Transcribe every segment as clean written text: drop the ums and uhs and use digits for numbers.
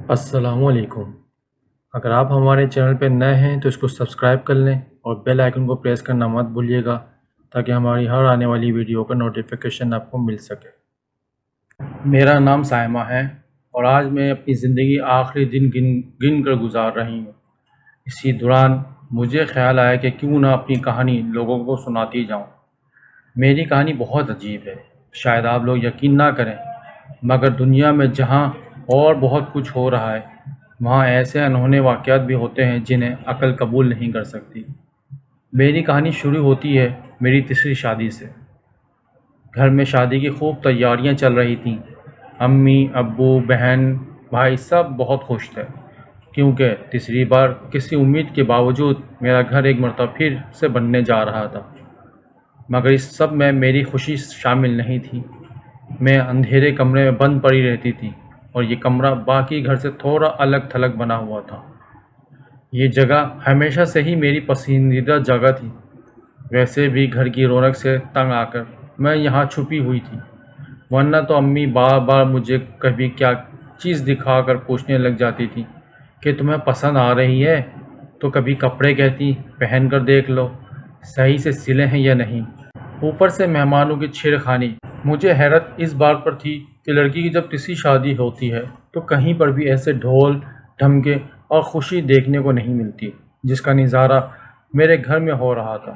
السلام علیکم۔ اگر آپ ہمارے چینل پہ نئے ہیں تو اس کو سبسکرائب کر لیں اور بیل آئیکن کو پریس کرنا مت بھولیے گا تاکہ ہماری ہر آنے والی ویڈیو کا نوٹیفیکیشن آپ کو مل سکے۔ میرا نام سائمہ ہے اور آج میں اپنی زندگی آخری دن گن کر گزار رہی ہوں۔ اسی دوران مجھے خیال آیا کہ کیوں نہ اپنی کہانی لوگوں کو سناتی جاؤں۔ میری کہانی بہت عجیب ہے، شاید آپ لوگ یقین نہ کریں، مگر دنیا میں جہاں اور بہت کچھ ہو رہا ہے وہاں ایسے انہونے واقعات بھی ہوتے ہیں جنہیں عقل قبول نہیں کر سکتی۔ میری کہانی شروع ہوتی ہے میری تیسری شادی سے۔ گھر میں شادی کی خوب تیاریاں چل رہی تھیں۔ امی، ابو، بہن، بھائی سب بہت خوش تھے کیونکہ تیسری بار کسی امید کے باوجود میرا گھر ایک مرتبہ پھر سے بننے جا رہا تھا، مگر اس سب میں میری خوشی شامل نہیں تھی۔ میں اندھیرے کمرے میں بند پڑی رہتی تھی اور یہ کمرہ باقی گھر سے تھوڑا الگ تھلگ بنا ہوا تھا۔ یہ جگہ ہمیشہ سے ہی میری پسندیدہ جگہ تھی، ویسے بھی گھر کی رونق سے تنگ آ کر میں یہاں چھپی ہوئی تھی، ورنہ تو امی بار بار مجھے کبھی کیا چیز دکھا کر پوچھنے لگ جاتی تھی کہ تمہیں پسند آ رہی ہے، تو کبھی کپڑے کہتی پہن کر دیکھ لو صحیح سے سلے ہیں یا نہیں۔ اوپر سے مہمانوں کی چھیڑخانی۔ مجھے حیرت اس بات پر تھی کہ لڑکی کی جب تیسری شادی ہوتی ہے تو کہیں پر بھی ایسے ڈھول ڈھمکے اور خوشی دیکھنے کو نہیں ملتی جس کا نظارہ میرے گھر میں ہو رہا تھا۔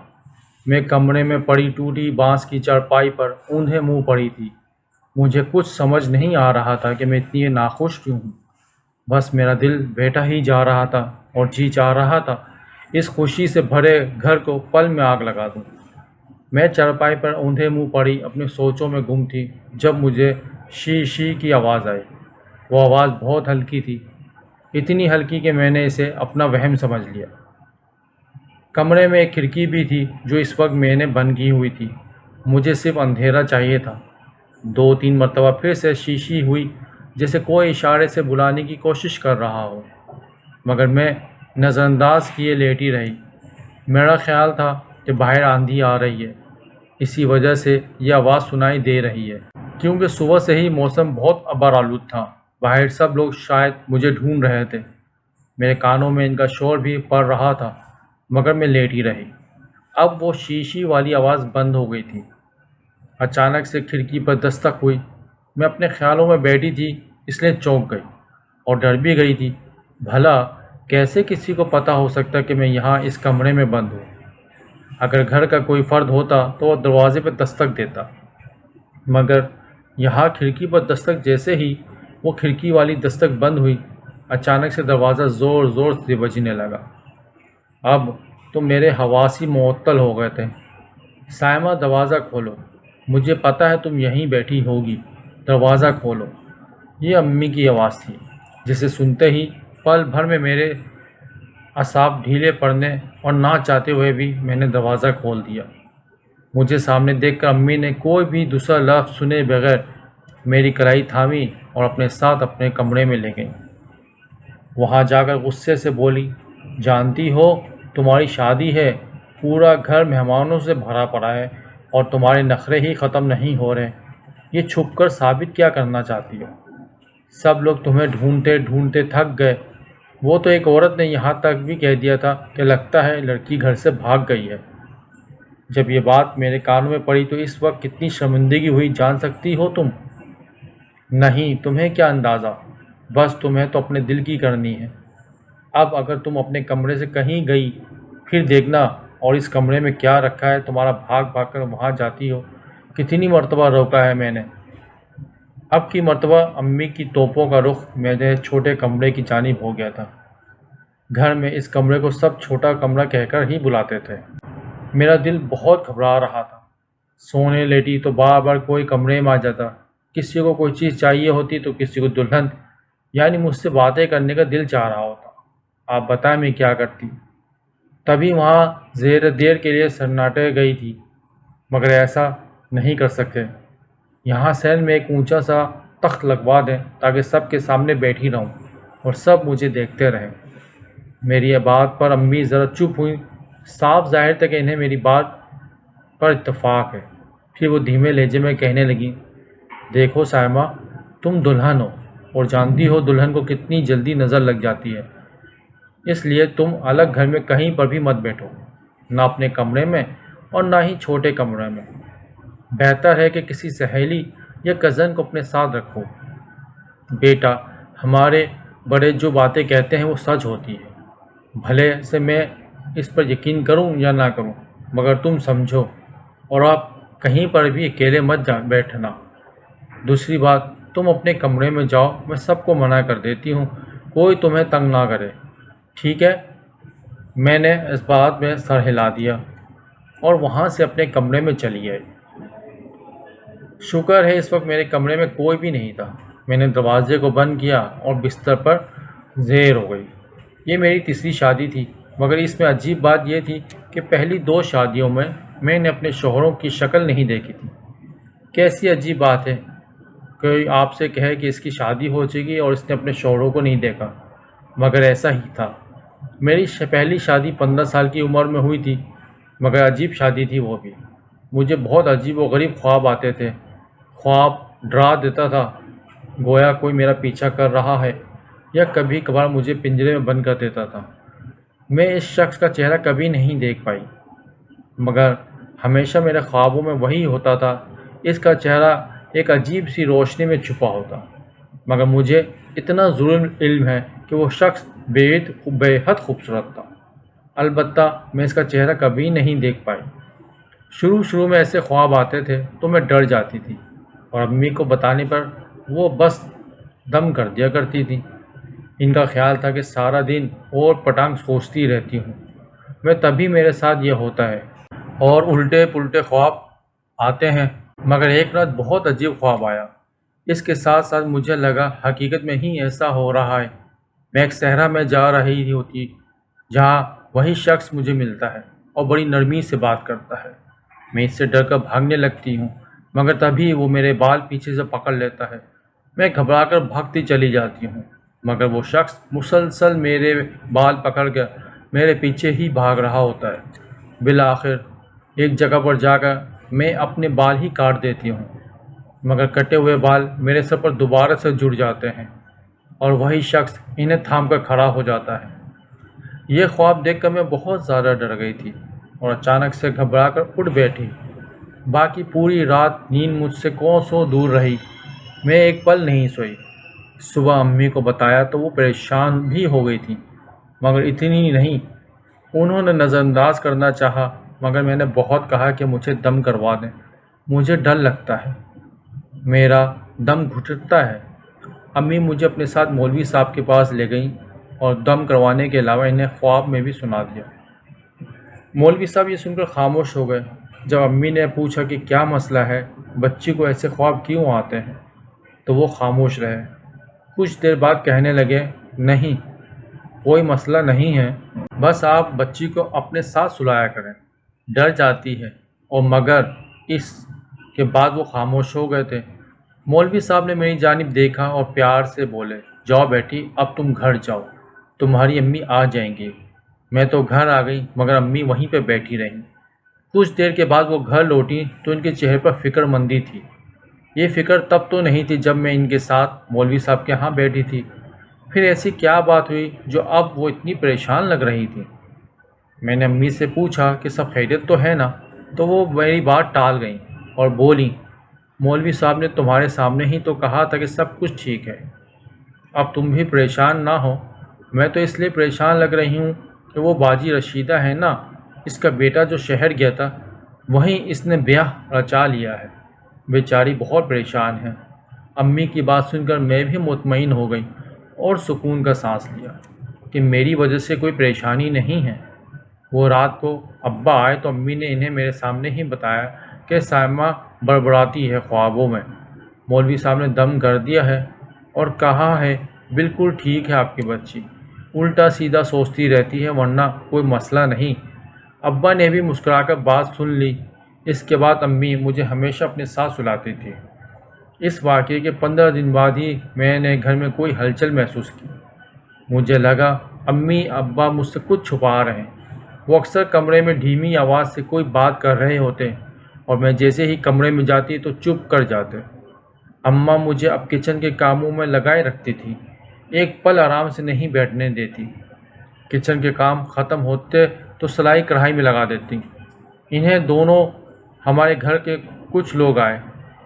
میں کمرے میں پڑی ٹوٹی بانس کی چارپائی پر اوندھے منہ پڑی تھی۔ مجھے کچھ سمجھ نہیں آ رہا تھا کہ میں اتنی ناخوش کیوں ہوں۔ بس میرا دل بیٹھا ہی جا رہا تھا اور جی چاہ رہا تھا اس خوشی سے بھرے گھر کو پل میں آگ لگا دوں۔ میں چارپائی پر اوندھے منہ پڑی اپنی سوچوں میں گم تھی جب مجھے شی شی کی آواز آئی۔ وہ آواز بہت ہلکی تھی، اتنی ہلکی کہ میں نے اسے اپنا وہم سمجھ لیا۔ کمرے میں ایک کھڑکی بھی تھی جو اس وقت میں نے بند کی ہوئی تھی۔ مجھے صرف اندھیرا چاہیے تھا۔ 2-3 مرتبہ پھر سے شیشی ہوئی جیسے کوئی اشارے سے بلانے کی کوشش کر رہا ہو، مگر میں نظر انداز کیے لیٹی رہی۔ میرا خیال تھا کہ باہر آندھی آ رہی ہے، اسی وجہ سے یہ آواز سنائی دے رہی ہے، کیونکہ صبح سے ہی موسم بہت عبار آلود تھا۔ باہر سب لوگ شاید مجھے ڈھونڈ رہے تھے۔ میرے کانوں میں ان کا شور بھی پڑ رہا تھا، مگر میں لیٹی رہی۔ اب وہ شیشی والی آواز بند ہو گئی تھی۔ اچانک سے کھڑکی پر دستک ہوئی۔ میں اپنے خیالوں میں بیٹھی تھی اس لیے چونک گئی اور ڈر بھی گئی تھی۔ بھلا کیسے کسی کو پتہ ہو سکتا کہ میں یہاں اس کمرے میں بند ہوں؟ اگر گھر کا کوئی فرد ہوتا تو وہ دروازے پر دستک دیتا، مگر یہاں کھڑکی پر دستک جیسے ہی وہ کھڑکی والی دستک بند ہوئی، اچانک سے دروازہ زور زور سے بجنے لگا۔ اب تو میرے حواس ہی معطل ہو گئے تھے۔ سائمہ دروازہ کھولو، مجھے پتہ ہے تم یہیں بیٹھی ہوگی، دروازہ کھولو۔ یہ امی کی آواز تھی جسے سنتے ہی پل بھر میں میرے اعصاب ڈھیلے پڑنے اور نہ چاہتے ہوئے بھی میں نے دروازہ کھول دیا۔ مجھے سامنے دیکھ کر امی نے کوئی بھی دوسرا لفظ سنے بغیر میری کلائی تھامی اور اپنے ساتھ اپنے کمرے میں لے گئیں۔ وہاں جا کر غصے سے بولی، جانتی ہو تمہاری شادی ہے، پورا گھر مہمانوں سے بھرا پڑا ہے اور تمہارے نخرے ہی ختم نہیں ہو رہے، یہ چھپ کر ثابت کیا کرنا چاہتی ہو؟ سب لوگ تمہیں ڈھونڈتے ڈھونڈتے تھک گئے۔ وہ تو ایک عورت نے یہاں تک بھی کہہ دیا تھا کہ لگتا ہے لڑکی گھر سے بھاگ گئی ہے۔ جب یہ بات میرے کانوں میں پڑی تو اس وقت کتنی شرمندگی ہوئی جان سکتی ہو تم؟ نہیں، تمہیں کیا اندازہ، بس تمہیں تو اپنے دل کی کرنی ہے۔ اب اگر تم اپنے کمرے سے کہیں گئی پھر دیکھنا اور اس کمرے میں کیا رکھا ہے تمہارا بھاگ بھاگ کر وہاں جاتی ہو۔ کتنی مرتبہ روکا ہے میں نے۔ اب کی مرتبہ امی کی توپوں کا رخ میرے چھوٹے کمرے کی جانب ہو گیا تھا۔ گھر میں اس کمرے کو سب چھوٹا کمرہ کہہ کر ہی بلاتے تھے۔ میرا دل بہت گھبرا رہا تھا۔ سونے لیٹی تو بار بار کوئی کمرے میں آ جاتا، کسی کو کوئی چیز چاہیے ہوتی تو کسی کو دلہن یعنی مجھ سے باتیں کرنے کا دل چاہ رہا ہوتا۔ آپ بتائیں میں کیا کرتی؟ تبھی وہاں زیر دیر کے لیے سناٹے گئی تھی، مگر ایسا نہیں کر سکتے۔ یہاں سیل میں ایک اونچا سا تخت لگوا دیں تاکہ سب کے سامنے بیٹھی رہوں اور سب مجھے دیکھتے رہیں۔ میری یہ بات پر امی ذرا چپ ہوئی۔ صاف ظاہر تھا کہ انہیں میری بات پر اتفاق ہے۔ پھر وہ دھیمے لہجے میں کہنے لگی، دیکھو سائمہ، تم دلہن ہو اور جانتی ہو دلہن کو کتنی جلدی نظر لگ جاتی ہے، اس لیے تم الگ گھر میں کہیں پر بھی مت بیٹھو، نہ اپنے کمرے میں اور نہ ہی چھوٹے کمرے میں۔ بہتر ہے کہ کسی سہیلی یا کزن کو اپنے ساتھ رکھو۔ بیٹا، ہمارے بڑے جو باتیں کہتے ہیں وہ سچ ہوتی ہے، بھلے سے میں اس پر یقین کروں یا نہ کروں، مگر تم سمجھو، اور آپ کہیں پر بھی اکیلے مت بیٹھنا۔ دوسری بات، تم اپنے کمرے میں جاؤ، میں سب کو منع کر دیتی ہوں، کوئی تمہیں تنگ نہ کرے، ٹھیک ہے؟ میں نے اس بات میں سر ہلا دیا اور وہاں سے اپنے کمرے میں چلی آئی۔ شکر ہے اس وقت میرے کمرے میں کوئی بھی نہیں تھا۔ میں نے دروازے کو بند کیا اور بستر پر زیر ہو گئی۔ یہ میری تیسری شادی تھی، مگر اس میں عجیب بات یہ تھی کہ پہلی 2 شادیوں میں نے اپنے شوہروں کی شکل نہیں دیکھی تھی۔ کیسی عجیب بات ہے، کوئی آپ سے کہے کہ اس کی شادی ہو چکی اور اس نے اپنے شوہروں کو نہیں دیکھا، مگر ایسا ہی تھا۔ میری پہلی شادی 15 سال کی عمر میں ہوئی تھی، مگر عجیب شادی تھی وہ بھی۔ مجھے بہت عجیب و غریب خواب آتے تھے۔ خواب ڈرا دیتا تھا، گویا کوئی میرا پیچھا کر رہا ہے، یا کبھی کبھار مجھے پنجرے میں بند کر دیتا تھا۔ میں اس شخص کا چہرہ کبھی نہیں دیکھ پائی، مگر ہمیشہ میرے خوابوں میں وہی ہوتا تھا۔ اس کا چہرہ ایک عجیب سی روشنی میں چھپا ہوتا، مگر مجھے اتنا ضرور علم ہے کہ وہ شخص بے حد خوبصورت تھا۔ البتہ میں اس کا چہرہ کبھی نہیں دیکھ پائی۔ شروع میں ایسے خواب آتے تھے تو میں ڈر جاتی تھی، اور امی کو بتانے پر وہ بس دم کر دیا کرتی تھی۔ ان کا خیال تھا کہ سارا دن اور پٹانگ سوچتی رہتی ہوں میں، تبھی میرے ساتھ یہ ہوتا ہے اور الٹے پلٹے خواب آتے ہیں۔ مگر ایک رات بہت عجیب خواب آیا۔ اس کے ساتھ ساتھ مجھے لگا حقیقت میں ہی ایسا ہو رہا ہے۔ میں ایک صحرا میں جا رہی ہوتی، جہاں وہی شخص مجھے ملتا ہے اور بڑی نرمی سے بات کرتا ہے۔ میں اس سے ڈر کر بھاگنے لگتی ہوں، مگر تبھی وہ میرے بال پیچھے سے پکڑ لیتا ہے۔ میں گھبرا کر بھاگتی چلی جاتی ہوں، مگر وہ شخص مسلسل میرے بال پکڑ کر میرے پیچھے ہی بھاگ رہا ہوتا ہے۔ بالآخر ایک جگہ پر جا کر میں اپنے بال ہی کاٹ دیتی ہوں، مگر کٹے ہوئے بال میرے سر پر دوبارہ سے جڑ جاتے ہیں اور وہی شخص انہیں تھام کر کھڑا ہو جاتا ہے۔ یہ خواب دیکھ کر میں بہت زیادہ ڈر گئی تھی اور اچانک سے گھبرا کر اٹھ بیٹھی۔ باقی پوری رات نیند مجھ سے کوسوں دور رہی، میں ایک پل نہیں سوئی۔ صبح امی کو بتایا تو وہ پریشان بھی ہو گئی تھی، مگر اتنی نہیں، انہوں نے نظر انداز کرنا چاہا، مگر میں نے بہت کہا کہ مجھے دم کروا دیں، مجھے ڈر لگتا ہے، میرا دم گھٹتا ہے۔ امی مجھے اپنے ساتھ مولوی صاحب کے پاس لے گئیں اور دم کروانے کے علاوہ انہیں خواب میں بھی سنا دیا۔ مولوی صاحب یہ سن کر خاموش ہو گئے۔ جب امی نے پوچھا کہ کیا مسئلہ ہے، بچی کو ایسے خواب کیوں آتے ہیں، تو وہ خاموش رہے۔ کچھ دیر بعد کہنے لگے، نہیں، کوئی مسئلہ نہیں ہے، بس آپ بچی کو اپنے ساتھ سلایا کریں، ڈر جاتی ہے۔ اور مگر اس کے بعد وہ خاموش ہو گئے تھے۔ مولوی صاحب نے میری جانب دیکھا اور پیار سے بولے، جاؤ بیٹی، اب تم گھر جاؤ، تمہاری امی آ جائیں گی۔ میں تو گھر آ گئی، مگر امی وہیں پہ بیٹھی رہیں۔ کچھ دیر کے بعد وہ گھر لوٹی تو ان کے چہرے پر فکر مندی تھی۔ یہ فکر تب تو نہیں تھی جب میں ان کے ساتھ مولوی صاحب کے ہاں بیٹھی تھی۔ پھر ایسی کیا بات ہوئی جو اب وہ اتنی پریشان لگ رہی تھی؟ میں نے امی سے پوچھا کہ سب خیریت تو ہے نا، تو وہ میری بات ٹال گئیں اور بولیں، مولوی صاحب نے تمہارے سامنے ہی تو کہا تھا کہ سب کچھ ٹھیک ہے، اب تم بھی پریشان نہ ہو۔ میں تو اس لیے پریشان لگ رہی ہوں کہ وہ باجی رشیدہ ہے نا، اس کا بیٹا جو شہر گیا تھا، وہیں اس نے بیاہ رچا لیا ہے، بیچاری بہت پریشان ہے۔ امی کی بات سن کر میں بھی مطمئن ہو گئی اور سکون کا سانس لیا کہ میری وجہ سے کوئی پریشانی نہیں ہے۔ وہ رات کو ابا آئے تو امی نے انہیں میرے سامنے ہی بتایا کہ سائمہ بڑبڑاتی ہے خوابوں میں، مولوی صاحب نے دم کر دیا ہے اور کہا ہے بالکل ٹھیک ہے آپ کی بچی، الٹا سیدھا سوچتی رہتی ہے ورنہ کوئی مسئلہ نہیں۔ ابا نے بھی مسکرا کر بات سن لی۔ اس کے بعد امی مجھے ہمیشہ اپنے ساتھ سلاتی تھی۔ اس واقعے کے 15 دن بعد ہی میں نے گھر میں کوئی ہلچل محسوس کی۔ مجھے لگا امی ابا مجھ سے کچھ چھپا رہے ہیں۔ وہ اکثر کمرے میں دھیمی آواز سے کوئی بات کر رہے ہوتے اور میں جیسے ہی کمرے میں جاتی تو چپ کر جاتے۔ اماں مجھے اب کچن کے کاموں میں لگائے رکھتی تھی، ایک پل آرام سے نہیں بیٹھنے دیتی۔ کچن کے کام ختم ہوتے تو سلائی کڑھائی میں لگا دیتی۔ انہیں دونوں ہمارے گھر کے کچھ لوگ آئے،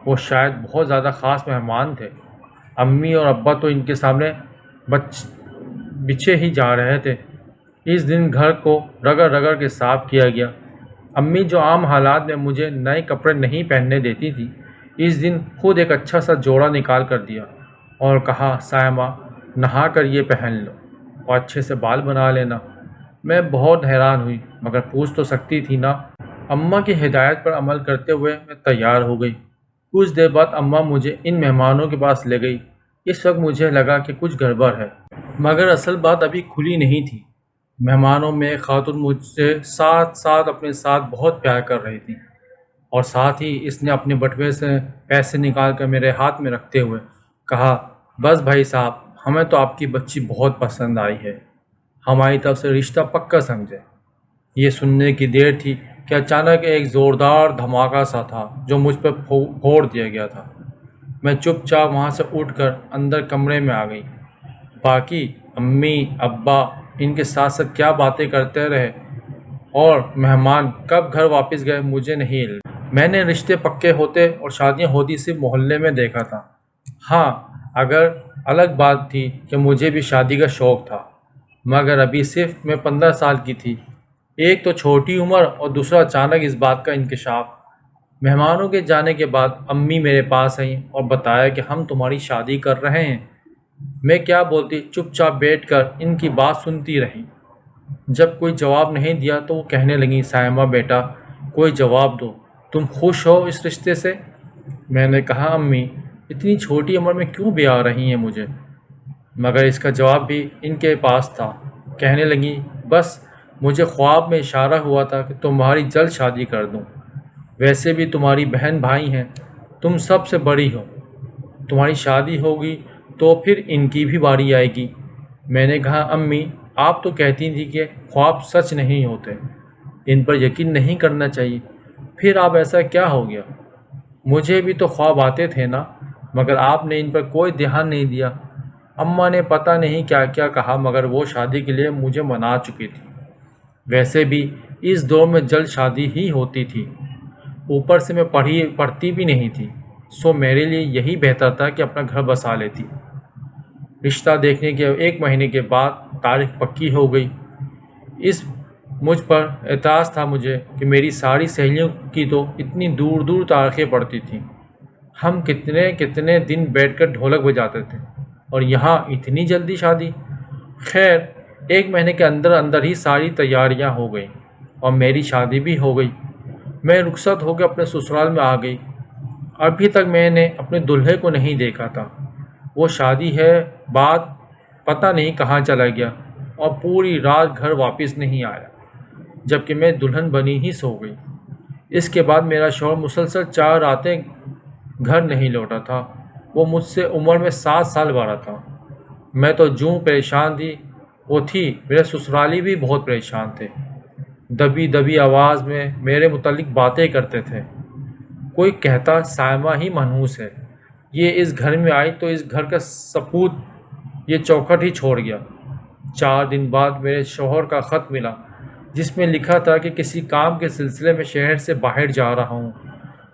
وہ شاید بہت زیادہ خاص مہمان تھے۔ امی اور ابا تو ان کے سامنے بچھے ہی جا رہے تھے۔ اس دن گھر کو رگڑ رگڑ کے صاف کیا گیا۔ امی جو عام حالات میں مجھے نئے کپڑے نہیں پہننے دیتی تھی، اس دن خود ایک اچھا سا جوڑا نکال کر دیا اور کہا، سائمہ نہا کر یہ پہن لو اور اچھے سے بال بنا لینا۔ میں بہت حیران ہوئی، مگر پوچھ تو سکتی تھی نا۔ اماں کی ہدایت پر عمل کرتے ہوئے میں تیار ہو گئی۔ کچھ دیر بعد اماں مجھے ان مہمانوں کے پاس لے گئی۔ اس وقت مجھے لگا کہ کچھ گڑبڑ ہے، مگر اصل بات ابھی کھلی نہیں تھی۔ مہمانوں میں ایک خاتون مجھ سے ساتھ اپنے ساتھ بہت پیار کر رہی تھی، اور ساتھ ہی اس نے اپنے بٹوے سے پیسے نکال کر میرے ہاتھ میں رکھتے ہوئے کہا، بس بھائی صاحب، ہمیں تو آپ کی بچی بہت پسند آئی ہے، ہماری طرف سے رشتہ پکا سمجھے۔ یہ سننے کی دیر تھی کہ اچانک ایک زوردار دھماکہ سا تھا جو مجھ پر پھوڑ دیا گیا تھا۔ میں چپ چاپ وہاں سے اٹھ کر اندر کمرے میں آ گئی۔ باقی امی ابا ان کے ساتھ ساتھ کیا باتیں کرتے رہے اور مہمان کب گھر واپس گئے مجھے نہیں علم۔ میں نے رشتے پکے ہوتے اور شادیاں ہوتی صرف محلے میں دیکھا تھا۔ ہاں، اگر الگ بات تھی کہ مجھے بھی شادی کا شوق تھا، مگر ابھی صرف میں 15 سال کی تھی۔ ایک تو چھوٹی عمر اور دوسرا اچانک اس بات کا انکشاف۔ مہمانوں کے جانے کے بعد امی میرے پاس آئیں اور بتایا کہ ہم تمہاری شادی کر رہے ہیں۔ میں کیا بولتی، چپ چاپ بیٹھ کر ان کی بات سنتی رہی۔ جب کوئی جواب نہیں دیا تو وہ کہنے لگیں، سائمہ بیٹا، کوئی جواب دو، تم خوش ہو اس رشتے سے؟ میں نے کہا، امی اتنی چھوٹی عمر میں کیوں بیاہ رہی ہیں مجھے؟ مگر اس کا جواب بھی ان کے پاس تھا۔ کہنے لگیں، بس مجھے خواب میں اشارہ ہوا تھا کہ تمہاری جلد شادی کر دوں۔ ویسے بھی تمہاری بہن بھائی ہیں، تم سب سے بڑی ہو، تمہاری شادی ہوگی تو پھر ان کی بھی باری آئے گی۔ میں نے کہا، امی آپ تو کہتی تھی کہ خواب سچ نہیں ہوتے، ان پر یقین نہیں کرنا چاہیے، پھر اب ایسا کیا ہو گیا؟ مجھے بھی تو خواب آتے تھے نا، مگر آپ نے ان پر کوئی دھیان نہیں دیا۔ اماں نے پتہ نہیں کیا کیا کہا، مگر وہ شادی کے لیے مجھے منا چکی تھی۔ ویسے بھی اس دور میں جلد شادی ہی ہوتی تھی، اوپر سے میں پڑھتی بھی نہیں تھی، سو میرے لیے یہی بہتر تھا کہ اپنا گھر بسا لیتی۔ رشتہ دیکھنے کے 1 مہینے کے بعد تاریخ پکی ہو گئی۔ مجھ پر اعتراض تھا مجھے کہ میری ساری سہیلیوں کی تو اتنی دور دور تاریخیں پڑتی تھیں، ہم کتنے دن بیٹھ کر ڈھولک بجاتے تھے، اور یہاں اتنی جلدی شادی۔ خیر 1 مہینے کے اندر ہی ساری تیاریاں ہو گئیں اور میری شادی بھی ہو گئی۔ میں رخصت ہو کے اپنے سسرال میں آ گئی۔ ابھی تک میں نے اپنے دلہے کو نہیں دیکھا تھا۔ وہ شادی ہے بعد پتہ نہیں کہاں چلا گیا اور پوری رات گھر واپس نہیں آیا، جبکہ میں دلہن بنی ہی سو گئی۔ اس کے بعد میرا شوہر مسلسل 4 راتیں گھر نہیں لوٹا تھا۔ وہ مجھ سے عمر میں 7 سال بڑا تھا۔ میں تو جوں پریشان تھی، وہ تھی میرے سسرالی بھی بہت پریشان تھے، دبی دبی آواز میں میرے متعلق باتیں کرتے تھے۔ کوئی کہتا، سائمہ ہی منحوس ہے، یہ اس گھر میں آئی تو اس گھر کا سپوت یہ چوکھٹ ہی چھوڑ گیا۔ 4 دن بعد میرے شوہر کا خط ملا، جس میں لکھا تھا کہ کسی کام کے سلسلے میں شہر سے باہر جا رہا ہوں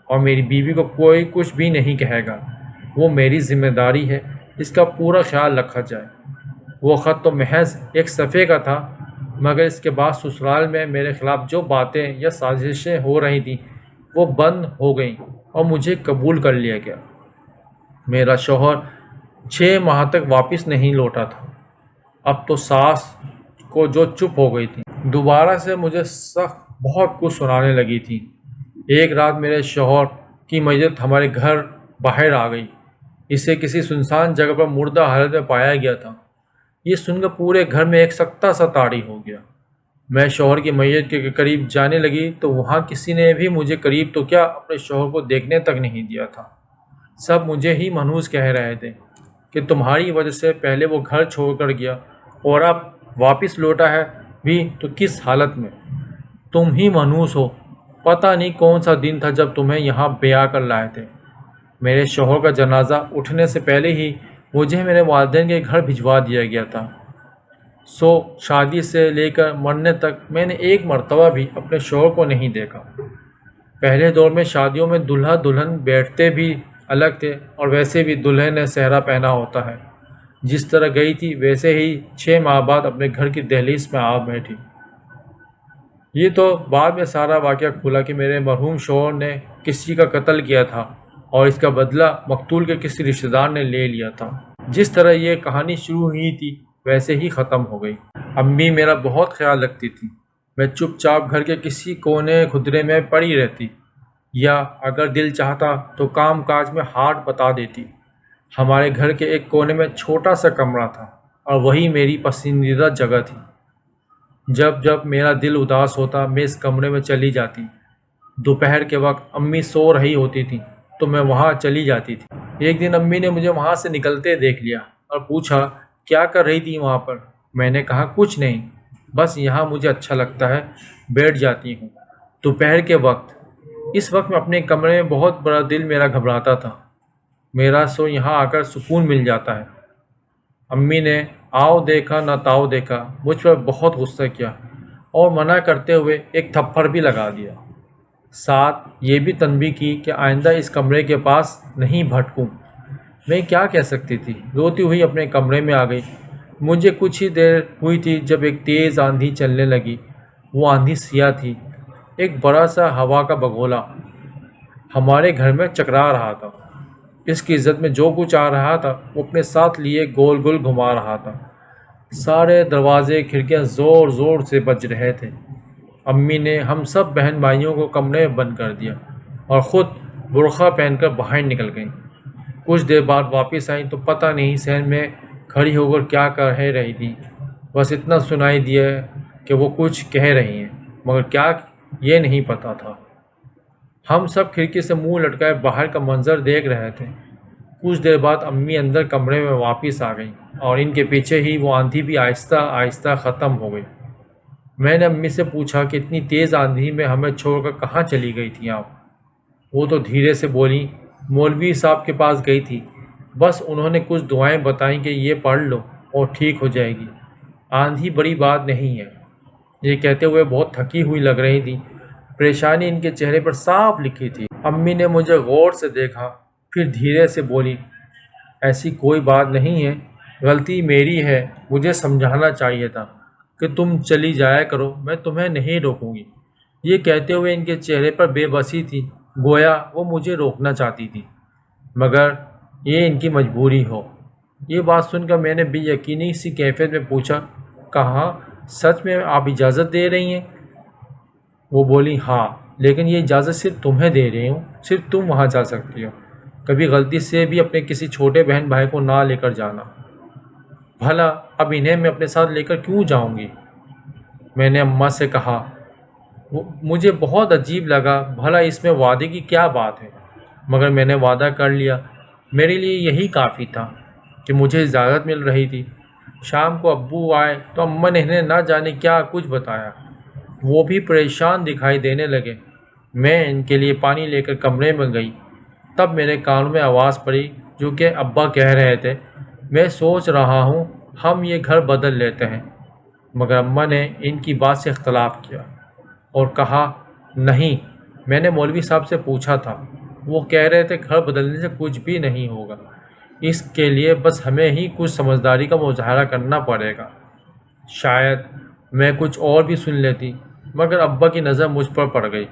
اور میری بیوی کو کوئی کچھ بھی نہیں کہے گا، وہ میری ذمہ داری ہے، اس کا پورا خیال رکھا جائے۔ وہ خط تو محض 1 صفحے کا تھا، مگر اس کے بعد سسرال میں میرے خلاف جو باتیں یا سازشیں ہو رہی تھیں وہ بند ہو گئیں اور مجھے قبول کر لیا گیا۔ میرا شوہر 6 ماہ تک واپس نہیں لوٹا تھا۔ اب تو ساس کو جو چپ ہو گئی تھی، دوبارہ سے مجھے سخت بہت کچھ سنانے لگی تھی۔ ایک رات میرے شوہر کی میت ہمارے گھر باہر آ گئی۔ اسے کسی سنسان جگہ پر مردہ حالت میں پایا گیا تھا۔ یہ سن کر پورے گھر میں ایک سکتہ سا طاری ہو گیا۔ میں شوہر کی میت کے قریب جانے لگی تو وہاں کسی نے بھی مجھے قریب تو کیا اپنے شوہر کو دیکھنے تک نہیں دیا تھا۔ سب مجھے ہی منحوس کہہ رہے تھے کہ تمہاری وجہ سے پہلے وہ گھر چھوڑ کر گیا اور اب واپس لوٹا ہے بھی تو کس حالت میں؟ تم ہی منحوس ہو، پتہ نہیں کون سا دن تھا جب تمہیں یہاں بیاہ کر لائے تھے۔ میرے شوہر کا جنازہ اٹھنے سے پہلے ہی مجھے میرے والدین کے گھر بھجوا دیا گیا تھا۔ شادی سے لے کر مرنے تک میں نے ایک مرتبہ بھی اپنے شوہر کو نہیں دیکھا۔ پہلے دور میں شادیوں میں دلہا دلہن بیٹھتے بھی الگ تھے، اور ویسے بھی دلہن نے صحرا پہنا ہوتا ہے۔ جس طرح گئی تھی ویسے ہی 6 ماہ بعد اپنے گھر کی دہلیز میں آ بیٹھی۔ یہ تو بعد میں سارا واقعہ کھلا کہ میرے مرحوم شوہر نے کسی کا قتل کیا تھا، اور اس کا بدلہ مقتول کے کسی رشتہ دار نے لے لیا تھا۔ جس طرح یہ کہانی شروع ہوئی تھی ویسے ہی ختم ہو گئی۔ امی میرا بہت خیال رکھتی تھی۔ میں چپ چاپ گھر کے کسی کونے خدرے میں پڑی رہتی، یا اگر دل چاہتا تو کام کاج میں ہاتھ بتا دیتی۔ ہمارے گھر کے ایک کونے میں چھوٹا سا کمرہ تھا، اور وہی میری پسندیدہ جگہ تھی۔ جب جب میرا دل اداس ہوتا میں اس کمرے میں چلی جاتی۔ دوپہر کے وقت امی سو رہی ہوتی تھی تو میں وہاں چلی جاتی تھی۔ ایک دن امی نے مجھے وہاں سے نکلتے دیکھ لیا اور پوچھا کیا کر رہی تھی وہاں پر؟ میں نے کہا کچھ نہیں، بس یہاں مجھے اچھا لگتا ہے، بیٹھ جاتی ہوں۔ دوپہر کے وقت، اس وقت میں اپنے کمرے میں بہت بڑا دل میرا گھبراتا تھا۔ میرا یہاں آ کر سکون مل جاتا ہے۔ امی نے آؤ دیکھا نہ تاؤ دیکھا مجھ پر بہت غصہ کیا، اور منع کرتے ہوئے ایک تھپڑ بھی لگا دیا۔ ساتھ یہ بھی تنبیہ کی کہ آئندہ اس کمرے کے پاس نہیں بھٹکوں۔ میں کیا کہہ سکتی تھی؟ روتی ہوئی اپنے کمرے میں آ گئی۔ مجھے کچھ ہی دیر ہوئی تھی جب ایک تیز آندھی چلنے لگی۔ وہ آندھی سیاہ تھی، ایک بڑا سا ہوا کا بگولا ہمارے گھر میں چکرا رہا تھا۔ اس کی عزت میں جو کچھ آ رہا تھا وہ اپنے ساتھ لیے گول گول گھما رہا تھا۔ سارے دروازے کھڑکیاں زور زور سے بج رہے تھے۔ امی نے ہم سب بہن بھائیوں کو کمرے میں بند کر دیا اور خود برقع پہن کر باہر نکل گئیں۔ کچھ دیر بعد واپس آئیں تو پتہ نہیں صحن میں کھڑی ہو کر کیا کہہ رہی تھی۔ بس اتنا سنائی دیا کہ وہ کچھ کہہ رہی ہیں، مگر کیا یہ نہیں پتہ تھا۔ ہم سب کھڑکی سے منہ لٹکائے باہر کا منظر دیکھ رہے تھے۔ کچھ دیر بعد امی اندر کمرے میں واپس آ گئیں، اور ان کے پیچھے ہی وہ آندھی بھی آہستہ آہستہ ختم ہو گئی۔ میں نے امی سے پوچھا کہ اتنی تیز آندھی میں ہمیں چھوڑ کر کہاں چلی گئی تھیں آپ؟ وہ تو دھیرے سے بولیں مولوی صاحب کے پاس گئی تھی، بس انہوں نے کچھ دعائیں بتائیں کہ یہ پڑھ لو اور ٹھیک ہو جائے گی، آندھی بڑی بات نہیں ہے۔ یہ کہتے ہوئے بہت تھکی ہوئی لگ رہی تھی، پریشانی ان کے چہرے پر صاف لکھی تھی۔ امی نے مجھے غور سے دیکھا، پھر دھیرے سے بولی ایسی کوئی بات نہیں ہے، غلطی میری ہے، مجھے سمجھانا چاہیے تھا کہ تم چلی جایا کرو، میں تمہیں نہیں روکوں گی۔ یہ کہتے ہوئے ان کے چہرے پر بے بسی تھی، گویا وہ مجھے روکنا چاہتی تھی، مگر یہ ان کی مجبوری ہو۔ یہ بات سن کر میں نے بے یقینی سی کیفیت میں پوچھا کہاں سچ میں آپ اجازت دے رہی ہیں؟ وہ بولی ہاں، لیکن یہ اجازت صرف تمہیں دے رہی ہوں، صرف تم وہاں جا سکتی ہو، کبھی غلطی سے بھی اپنے کسی چھوٹے بہن بھائی کو نہ لے کر جانا۔ بھلا اب انہیں میں اپنے ساتھ لے کر کیوں جاؤں گی؟ میں نے اماں سے کہا۔ مجھے بہت عجیب لگا، بھلا اس میں وعدے کی کیا بات ہے؟ مگر میں نے وعدہ کر لیا۔ میرے لیے یہی کافی تھا کہ مجھے اجازت مل رہی تھی۔ شام کو ابو آئے تو اماں نے انہیں نہ جانے کیا کچھ بتایا، وہ بھی پریشان دکھائی دینے لگے۔ میں ان کے لیے پانی لے کر کمرے میں گئی، تب میرے کانوں میں آواز پڑی جو کہ ابا کہہ رہے تھے میں سوچ رہا ہوں ہم یہ گھر بدل لیتے ہیں۔ مگر اماں نے ان کی بات سے اختلاف کیا اور کہا نہیں، میں نے مولوی صاحب سے پوچھا تھا، وہ کہہ رہے تھے گھر بدلنے سے کچھ بھی نہیں ہوگا، اس کے لیے بس ہمیں ہی کچھ سمجھداری کا مظاہرہ کرنا پڑے گا۔ شاید میں کچھ اور بھی سن لیتی، مگر ابا کی نظر مجھ پر پڑ گئی۔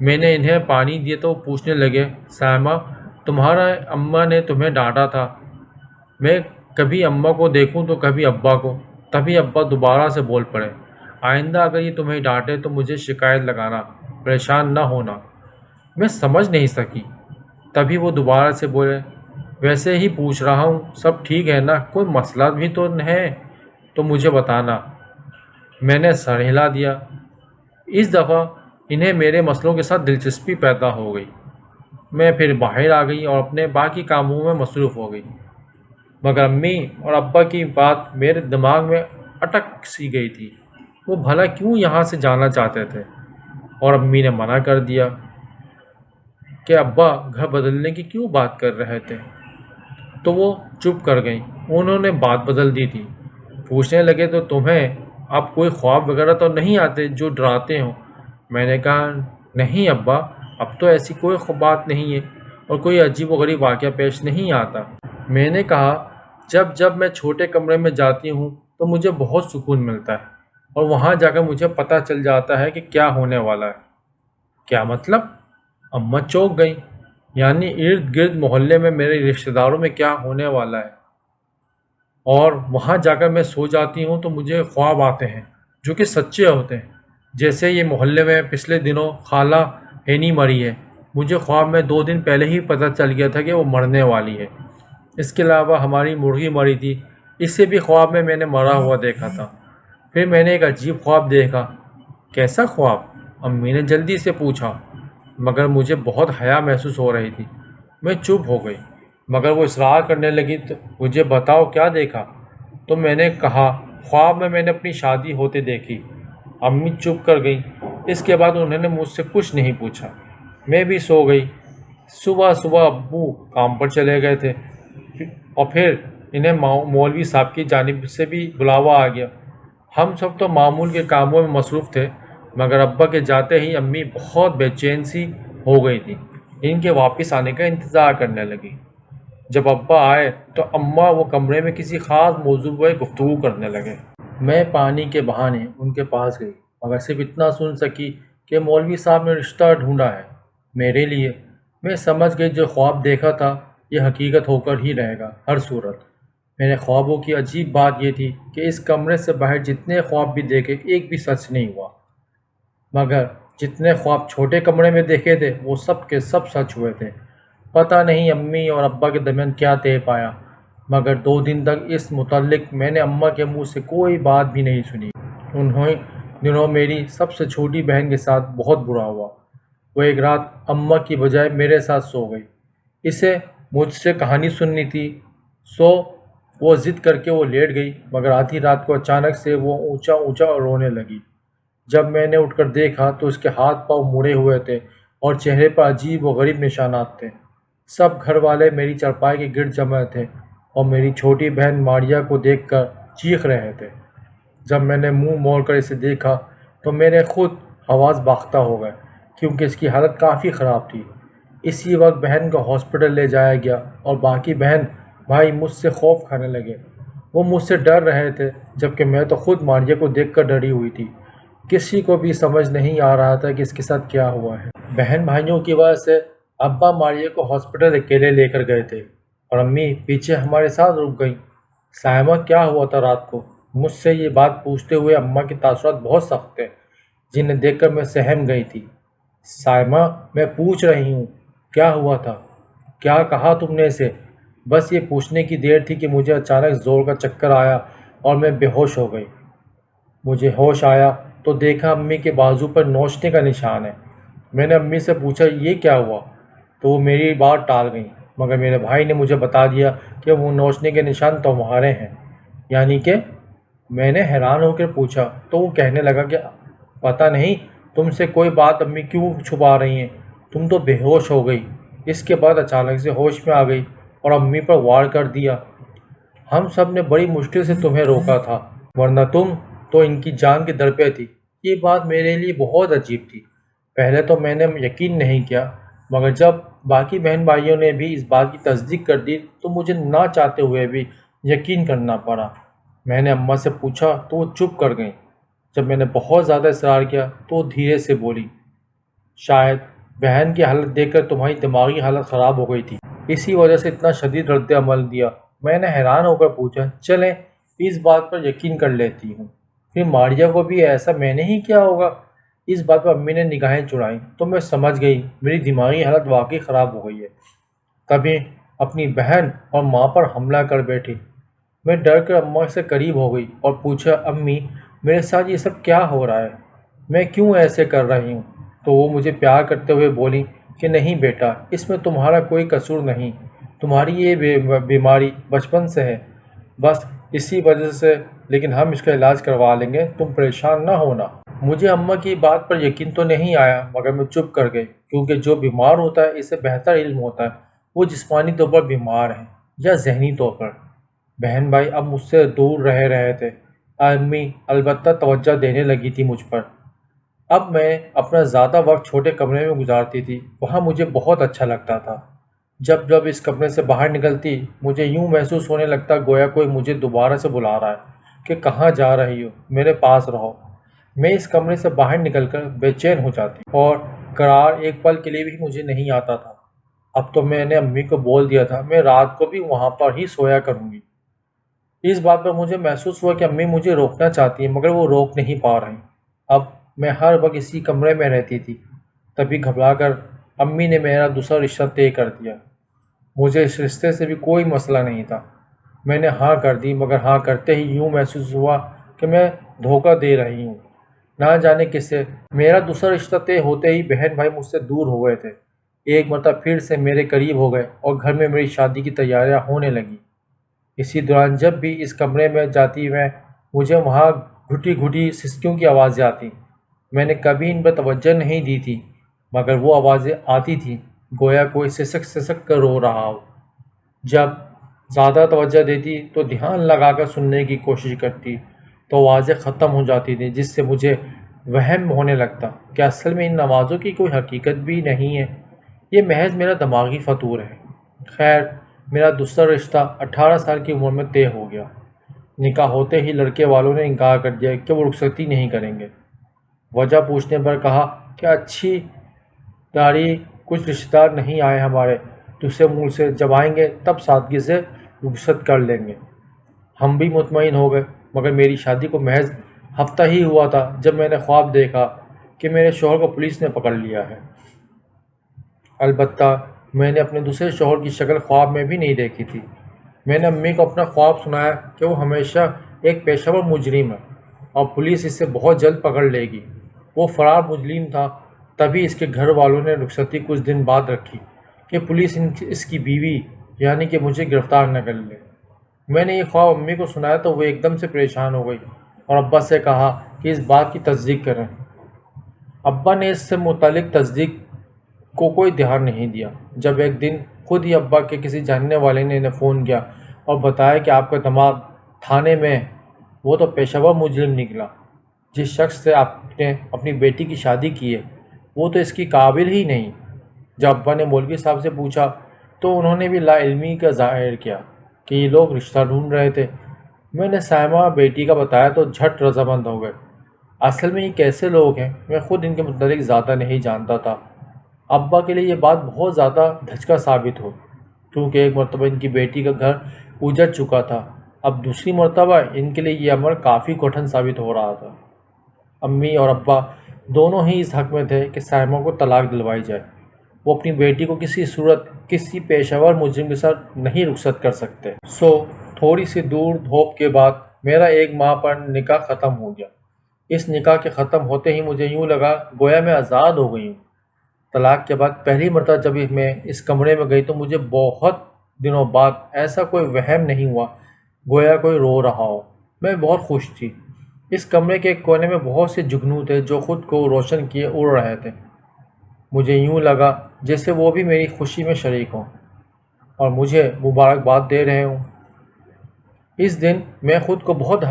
میں نے انہیں پانی دیا تو وہ پوچھنے لگے سائمہ تمہارا اماں نے تمہیں ڈانٹا تھا؟ میں کبھی اماں کو دیکھوں تو کبھی ابا کو۔ تبھی ابا دوبارہ سے بول پڑے آئندہ اگر یہ تمہیں ڈانٹے تو مجھے شکایت لگانا، پریشان نہ ہونا۔ میں سمجھ نہیں سکی۔ تبھی وہ دوبارہ سے بولے ویسے ہی پوچھ رہا ہوں، سب ٹھیک ہے نا؟ کوئی مسئلہ بھی تو ہے تو مجھے بتانا۔ میں نے سر ہلا دیا۔ اس دفعہ انہیں میرے مسئلوں کے ساتھ دلچسپی پیدا ہو گئی۔ میں پھر باہر آ گئی اور اپنے باقی کاموں میں مصروف ہو گئی، مگر امی اور ابا کی بات میرے دماغ میں اٹک سی گئی تھی۔ وہ بھلا کیوں یہاں سے جانا چاہتے تھے، اور امی نے منع کر دیا۔ کہ ابا گھر بدلنے کی کیوں بات کر رہے تھے، تو وہ چپ کر گئیں۔ انہوں نے بات بدل دی تھی، پوچھنے لگے تو تمہیں اب کوئی خواب وغیرہ تو نہیں آتے جو ڈراتے ہوں؟ میں نے کہا نہیں ابا، اب تو ایسی کوئی بات نہیں ہے اور کوئی عجیب و غریب واقعہ پیش نہیں آتا۔ میں نے کہا جب میں چھوٹے کمرے میں جاتی ہوں تو مجھے بہت سکون ملتا ہے اور وہاں جا کر مجھے پتہ چل جاتا ہے کہ کیا ہونے والا ہے۔ کیا مطلب؟ اماں چونک گئیں۔ یعنی ارد گرد محلے میں میرے رشتہ داروں میں کیا ہونے والا ہے، اور وہاں جا کر میں سو جاتی ہوں تو مجھے خواب آتے ہیں جو کہ سچے ہوتے ہیں۔ جیسے یہ محلے میں پچھلے دنوں خالہ ہینی مری ہے، مجھے خواب میں 2 دن پہلے ہی پتہ چل گیا تھا کہ وہ مرنے والی ہے۔ اس کے علاوہ ہماری مرغی مری تھی، اسے بھی خواب میں نے مرا ہوا دیکھا تھا۔ پھر میں نے ایک عجیب خواب دیکھا۔ کیسا خواب؟ امی نے جلدی سے پوچھا، مگر مجھے بہت حیا محسوس ہو رہی تھی۔ میں چپ ہو گئی، مگر وہ اصرار کرنے لگی تو مجھے بتاؤ کیا دیکھا؟ تو میں نے کہا خواب میں نے اپنی شادی ہوتے دیکھی۔ امی چپ کر گئیں۔ اس کے بعد انہوں نے مجھ سے کچھ نہیں پوچھا۔ میں بھی سو گئی۔ صبح ابو کام پر چلے گئے تھے اور پھر انہیں مولوی صاحب کی جانب سے بھی بلاوا آ گیا۔ ہم سب تو معمول کے کاموں میں مصروف تھے، مگر ابا کے جاتے ہی امی بہت بے چین سی ہو گئی تھی۔ ان کے واپس آنے کا انتظار کرنے لگی۔ جب ابا آئے تو اماں وہ کمرے میں کسی خاص موضوع پر گفتگو کرنے لگے۔ میں پانی کے بہانے ان کے پاس گئی، مگر صرف اتنا سن سکی کہ مولوی صاحب نے رشتہ ڈھونڈا ہے میرے لیے۔ میں سمجھ گئی جو خواب دیکھا تھا یہ حقیقت ہو کر ہی رہے گا ہر صورت۔ میرے خوابوں کی عجیب بات یہ تھی کہ اس کمرے سے باہر جتنے خواب بھی دیکھے ایک بھی سچ نہیں ہوا، مگر جتنے خواب چھوٹے کمرے میں دیکھے تھے وہ سب کے سب سچ ہوئے تھے۔ پتہ نہیں امی اور ابا کے درمیان کیا طے پایا، مگر 2 دن تک اس متعلق میں نے اماں کے منہ سے کوئی بات بھی نہیں سنی۔ انہیں دنوں میری سب سے چھوٹی بہن کے ساتھ بہت برا ہوا۔ وہ ایک رات اماں کی بجائے میرے ساتھ سو گئی۔ اسے مجھ سے کہانی سننی تھی، سو وہ ضد کر کے وہ لیٹ گئی، مگر آدھی رات کو اچانک سے وہ اونچا رونے لگی۔ جب میں نے اٹھ کر دیکھا تو اس کے ہاتھ پاؤں مڑے ہوئے تھے اور چہرے پر عجیب و غریب نشانات تھے۔ سب گھر والے میری چارپائی کے گرد جمع تھے اور میری چھوٹی بہن ماریا کو دیکھ کر چیخ رہے تھے۔ جب میں نے منہ موڑ کر اسے دیکھا تو میرے خود حواس باختہ ہو گئے، کیونکہ اس کی حالت کافی خراب تھی۔ اسی وقت بہن کو ہاسپٹل لے جایا گیا اور باقی بہن بھائی مجھ سے خوف کھانے لگے۔ وہ مجھ سے ڈر رہے تھے، جبکہ میں تو خود ماریا کو دیکھ کر ڈری ہوئی تھی۔ کسی کو بھی سمجھ نہیں آ رہا تھا کہ اس کے ساتھ کیا ہوا ہے۔ بہن بھائیوں کی وجہ سے ابا ماریا کو ہاسپٹل اکیلے لے کر گئے تھے اور امی پیچھے ہمارے ساتھ رک گئیں۔ سائمہ کیا ہوا تھا رات کو؟ مجھ سے یہ بات پوچھتے ہوئے اماں کے تاثرات بہت سخت تھے، جنہیں دیکھ کر میں سہم گئی تھی۔ سائمہ میں پوچھ رہی ہوں کیا ہوا تھا؟ کیا کہا تم نے اسے؟ بس یہ پوچھنے کی دیر تھی کہ مجھے اچانک زور کا چکر آیا اور میں بے ہوش ہو گئی۔ مجھے ہوش آیا تو دیکھا امی کے بازو پر نوچنے کا نشان ہے۔ میں نے امی سے پوچھا یہ کیا ہوا، تو وہ میری بات ٹال گئیں، مگر میرے بھائی نے مجھے بتا دیا کہ وہ نوچنے کے نشان تمہارے ہیں۔ یعنی کہ؟ میں نے حیران ہو کر پوچھا تو وہ کہنے لگا کہ پتہ نہیں تم سے کوئی بات امی کیوں چھپا رہی ہیں، تم تو بے ہوش ہو گئی۔ اس کے بعد اچانک سے ہوش میں آ گئی اور امی پر وار کر دیا۔ ہم سب نے بڑی مشکل سے تمہیں روکا تھا، ورنہ تم تو ان کی جان کے در پہ تھی۔ یہ بات میرے لیے بہت عجیب تھی۔ پہلے تو میں نے یقین نہیں کیا، مگر جب باقی بہن بھائیوں نے بھی اس بات کی تصدیق کر دی تو مجھے نہ چاہتے ہوئے بھی یقین کرنا پڑا۔ میں نے اماں سے پوچھا تو وہ چپ کر گئیں۔ جب میں نے بہت زیادہ اصرار کیا تو وہ دھیرے سے بولی، شاید بہن کی حالت دیکھ کر تمہاری دماغی حالت خراب ہو گئی تھی، اسی وجہ سے اتنا شدید رد عمل دیا۔ میں نے حیران ہو کر پوچھا چلیں اس بات پر یقین کر لیتی ہوں، پھر ماریا کو بھی ایسا میں نے ہی کیا ہوگا؟ اس بات پر امی نے نگاہیں چڑھائیں تو میں سمجھ گئی میری دماغی حالت واقعی خراب ہو گئی ہے۔ تبھی اپنی بہن اور ماں پر حملہ کر بیٹھی۔ میں ڈر کر اماں سے قریب ہو گئی اور پوچھا امی میرے ساتھ یہ سب کیا ہو رہا ہے، میں کیوں ایسے کر رہی ہوں؟ تو وہ مجھے پیار کرتے ہوئے بولی کہ نہیں بیٹا، اس میں تمہارا کوئی قصور نہیں، تمہاری یہ بیماری بچپن سے ہے، بس اسی وجہ سے، لیکن ہم اس کا علاج کروا لیں گے، تم پریشان نہ ہونا۔ مجھے اماں کی بات پر یقین تو نہیں آیا، مگر میں چپ کر گئی، کیونکہ جو بیمار ہوتا ہے اسے بہتر علم ہوتا ہے وہ جسمانی طور پر بیمار ہے یا ذہنی طور پر۔ بہن بھائی اب مجھ سے دور رہے تھے، امی البتہ توجہ دینے لگی تھی مجھ پر۔ اب میں اپنا زیادہ وقت چھوٹے کمرے میں گزارتی تھی، وہاں مجھے بہت اچھا لگتا تھا۔ جب اس کمرے سے باہر نکلتی مجھے یوں محسوس ہونے لگتا گویا کوئی مجھے دوبارہ سے بلا رہا ہے کہ کہاں جا رہی ہو، میرے پاس رہو۔ میں اس کمرے سے باہر نکل کر بے چین ہو جاتی اور قرار ایک پل کے لیے بھی مجھے نہیں آتا تھا۔ اب تو میں نے امی کو بول دیا تھا میں رات کو بھی وہاں پر ہی سویا کروں گی۔ اس بات پر مجھے محسوس ہوا کہ امی مجھے روکنا چاہتی ہیں مگر وہ روک نہیں پا رہی۔ اب میں ہر وقت اسی کمرے میں رہتی تھی۔ تبھی گھبرا کر امی نے میرا دوسرا رشتہ طے کر دیا۔ مجھے اس رشتے سے بھی کوئی مسئلہ نہیں تھا۔ میں نے ہاں کر دی، مگر ہاں کرتے ہی یوں محسوس ہوا کہ میں دھوکہ دے رہی ہوں، نہ جانے کسے۔ میرا دوسرا رشتہ طے ہوتے ہی بہن بھائی مجھ سے دور ہو گئے تھے، ایک مرتبہ پھر سے میرے قریب ہو گئے اور گھر میں میری شادی کی تیاریاں ہونے لگیں۔ اسی دوران جب بھی اس کمرے میں جاتی مجھے وہاں گھٹی گھٹی سسکیوں کی آوازیں آتی۔ میں نے کبھی ان پر توجہ نہیں دی تھی، مگر وہ آوازیں آتی تھیں گویا کوئی سسک سسک کر رو رہا ہو۔ جب زیادہ توجہ دیتی تو دھیان لگا کر سننے کی کوشش کرتی تو آوازیں ختم ہو جاتی تھیں، جس سے مجھے وہم ہونے لگتا کہ اصل میں ان آوازوں کی کوئی حقیقت بھی نہیں ہے، یہ محض میرا دماغی فطور ہے۔ خیر، میرا دوسرا رشتہ 18 سال کی عمر میں طے ہو گیا۔ نکاح ہوتے ہی لڑکے والوں نے انکار کر دیا کہ وہ رخصتی نہیں کریں گے۔ وجہ پوچھنے پر کہا کہ اچھی داری کچھ رشتہ دار نہیں آئے ہمارے دوسرے ملک سے، جب آئیں گے تب سادگی سے رخصت کر لیں گے۔ ہم بھی مطمئن ہو گئے، مگر میری شادی کو محض ہفتہ ہی ہوا تھا جب میں نے خواب دیکھا کہ میرے شوہر کو پولیس نے پکڑ لیا ہے۔ البتہ میں نے اپنے دوسرے شوہر کی شکل خواب میں بھی نہیں دیکھی تھی۔ میں نے امی کو اپنا خواب سنایا کہ وہ ہمیشہ ایک پیشہ ور مجرم ہے اور پولیس اسے بہت جلد پکڑ لے گی۔ وہ فرار مجرم تھا۔ تبھی اس کے گھر والوں نے رخصتی کچھ دن بعد رکھی کہ پولیس اس کی بیوی یعنی کہ مجھے گرفتار نہ کر لے۔ میں نے یہ خواب امی کو سنایا تو وہ ایک دم سے پریشان ہو گئی اور ابا سے کہا کہ اس بات کی تصدیق کریں۔ ابا نے اس سے متعلق تصدیق کو کوئی دھیان نہیں دیا۔ جب ایک دن خود ہی ابا کے کسی جاننے والے نے انہیں فون کیا اور بتایا کہ آپ کا داماد تھانے میں، وہ تو پیشہ ور مجرم نکلا۔ جس شخص سے آپ نے اپنی بیٹی کی شادی کی ہے وہ تو اس کی قابل ہی نہیں۔ جب ابا نے مولوی صاحب سے پوچھا تو انہوں نے بھی لا علمی کا ظاہر کیا کہ یہ لوگ رشتہ ڈھونڈ رہے تھے۔ میں نے سائمہ بیٹی کا بتایا تو جھٹ رضامند ہو گئے۔ اصل میں یہ کیسے لوگ ہیں میں خود ان کے متعلق زیادہ نہیں جانتا تھا۔ ابا کے لیے یہ بات بہت زیادہ دھچکا ثابت ہو، کیونکہ ایک مرتبہ ان کی بیٹی کا گھر اجڑ چکا تھا، اب دوسری مرتبہ ان کے لیے یہ امر کافی کٹھن ثابت ہو رہا تھا۔ امی اور ابا دونوں ہی اس حق میں تھے کہ سائمہ کو طلاق دلوائی جائے۔ وہ اپنی بیٹی کو کسی صورت کسی پیشہ ور مجرم کے ساتھ نہیں رخصت کر سکتے۔ تھوڑی سی دور دھوپ کے بعد میرا ایک ماہ پر نکاح ختم ہو گیا۔ اس نکاح کے ختم ہوتے ہی مجھے یوں لگا گویا میں آزاد ہو گئی ہوں۔ طلاق کے بعد پہلی مرتبہ جب میں اس کمرے میں گئی تو مجھے بہت دنوں بعد ایسا کوئی وہم نہیں ہوا گویا کوئی رو رہا ہو۔ میں بہت خوش تھی۔ اس کمرے کے ایک کونے میں بہت سے جگنو تھے جو خود کو روشن کیے اڑ رہے تھے۔ مجھے یوں لگا جیسے وہ بھی میری خوشی میں شریک ہوں اور مجھے مبارکباد دے رہے ہوں۔ اس دن میں خود کو بہت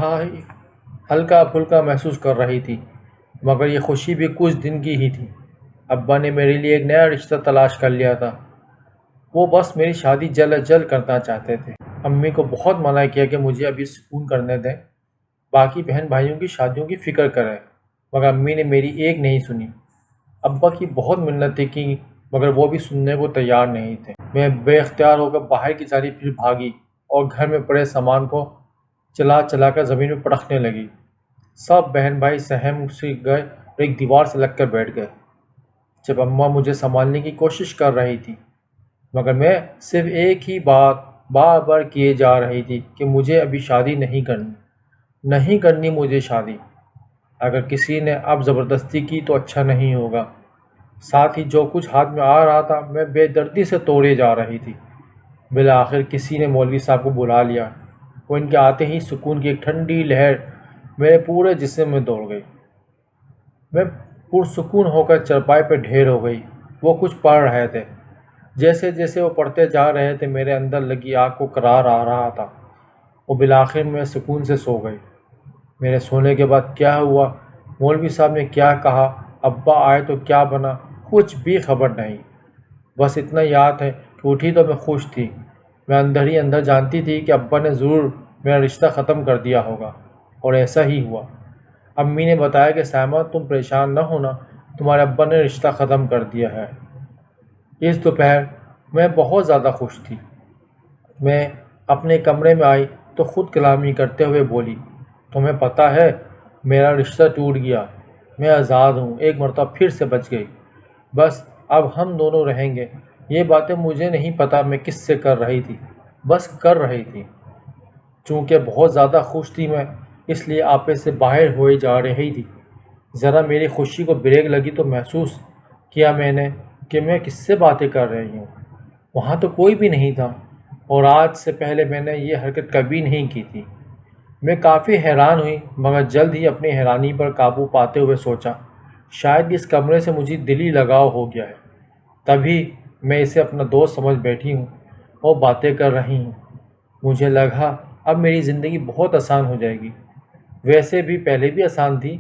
ہلکا پھلکا محسوس کر رہی تھی، مگر یہ خوشی بھی کچھ دن کی ہی تھی۔ ابا نے میرے لیے ایک نیا رشتہ تلاش کر لیا تھا، وہ بس میری شادی جلد از جلد کرنا چاہتے تھے۔ امی کو بہت منع کیا کہ مجھے ابھی سکون کرنے دیں، باقی بہن بھائیوں کی شادیوں کی فکر کریں، مگر امی نے میری ایک نہیں سنی۔ ابا کی بہت منتیں کی مگر وہ بھی سننے کو تیار نہیں تھے۔ میں بے اختیار ہو کر باہر کی جانب پھر بھاگی اور گھر میں پڑے سامان کو چلا چلا کر زمین میں پٹکنے لگی۔ سب بہن بھائی سہم سے گئے اور ایک دیوار سے لگ کر بیٹھ گئے۔ جب اماں مجھے سنبھالنے کی کوشش کر رہی تھی مگر میں صرف ایک ہی بات بار بار کیے جا رہی تھی کہ مجھے ابھی شادی نہیں کرنی مجھے شادی۔ اگر کسی نے اب زبردستی کی تو اچھا نہیں ہوگا۔ ساتھ ہی جو کچھ ہاتھ میں آ رہا تھا میں بے دردی سے توڑے جا رہی تھی۔ بالآخر کسی نے مولوی صاحب کو بلا لیا۔ وہ ان کے آتے ہی سکون کی ایک ٹھنڈی لہر میرے پورے جسم میں دوڑ گئی۔ میں پرسکون ہو کر چرپائی پہ ڈھیر ہو گئی۔ وہ کچھ پڑھ رہے تھے۔ جیسے جیسے وہ پڑھتے جا رہے تھے میرے اندر لگی آگ کو قرار آ رہا تھا۔ وہ بالآخر میں سکون سے سو گئی۔ میرے سونے کے بعد کیا ہوا، مولوی صاحب نے کیا کہا، ابا آئے تو کیا بنا، کچھ بھی خبر نہیں۔ بس اتنا یاد ہے کہ اٹھی تو میں خوش تھی۔ میں اندر ہی اندر جانتی تھی کہ ابا نے ضرور میرا رشتہ ختم کر دیا ہوگا، اور ایسا ہی ہوا۔ امی نے بتایا کہ سائمہ تم پریشان نہ ہونا، تمہارے ابا نے رشتہ ختم کر دیا ہے۔ اس دوپہر میں بہت زیادہ خوش تھی۔ میں اپنے کمرے میں آئی تو خود کلامی کرتے ہوئے بولی، تمہیں پتہ ہے میرا رشتہ ٹوٹ گیا، میں آزاد ہوں، ایک مرتبہ پھر سے بچ گئی۔ بس اب ہم دونوں رہیں گے۔ یہ باتیں مجھے نہیں پتہ میں کس سے کر رہی تھی، بس کر رہی تھی۔ چونکہ بہت زیادہ خوش تھی میں، اس لیے آپے سے باہر ہوئی جا رہی تھی۔ ذرا میری خوشی کو بریک لگی تو محسوس کیا میں نے کہ میں کس سے باتیں کر رہی ہوں۔ وہاں تو کوئی بھی نہیں تھا، اور آج سے پہلے میں نے یہ حرکت کبھی نہیں کی تھی۔ میں کافی حیران ہوئی، مگر جلد ہی اپنی حیرانی پر قابو پاتے ہوئے سوچا شاید اس کمرے سے مجھے دلی لگاؤ ہو گیا ہے، تبھی میں اسے اپنا دوست سمجھ بیٹھی ہوں اور باتیں کر رہی ہوں۔ مجھے لگا اب میری زندگی بہت آسان ہو جائے گی۔ ویسے بھی پہلے بھی آسان تھی۔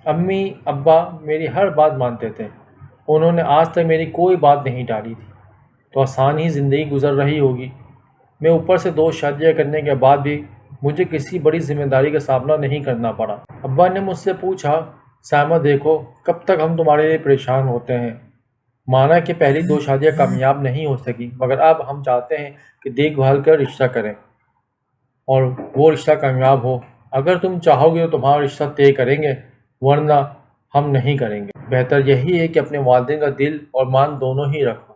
امی ابا میری ہر بات مانتے تھے، انہوں نے آج تک میری کوئی بات نہیں ٹالی تھی، تو آسان ہی زندگی گزر رہی ہوگی۔ میں اوپر سے 2 شادیاں کرنے کے بعد بھی مجھے کسی بڑی ذمہ داری کا سامنا نہیں کرنا پڑا۔ ابا نے مجھ سے پوچھا، سائمہ دیکھو کب تک ہم تمہارے لیے پریشان ہوتے ہیں۔ مانا کہ پہلی 2 شادیاں کامیاب نہیں ہو سکی، مگر اب ہم چاہتے ہیں کہ دیکھ بھال کر رشتہ کریں اور وہ رشتہ کامیاب ہو۔ اگر تم چاہو گے تو تمہارا رشتہ طے کریں گے، ورنہ ہم نہیں کریں گے۔ بہتر یہی ہے کہ اپنے والدین کا دل اور مان دونوں ہی رکھو۔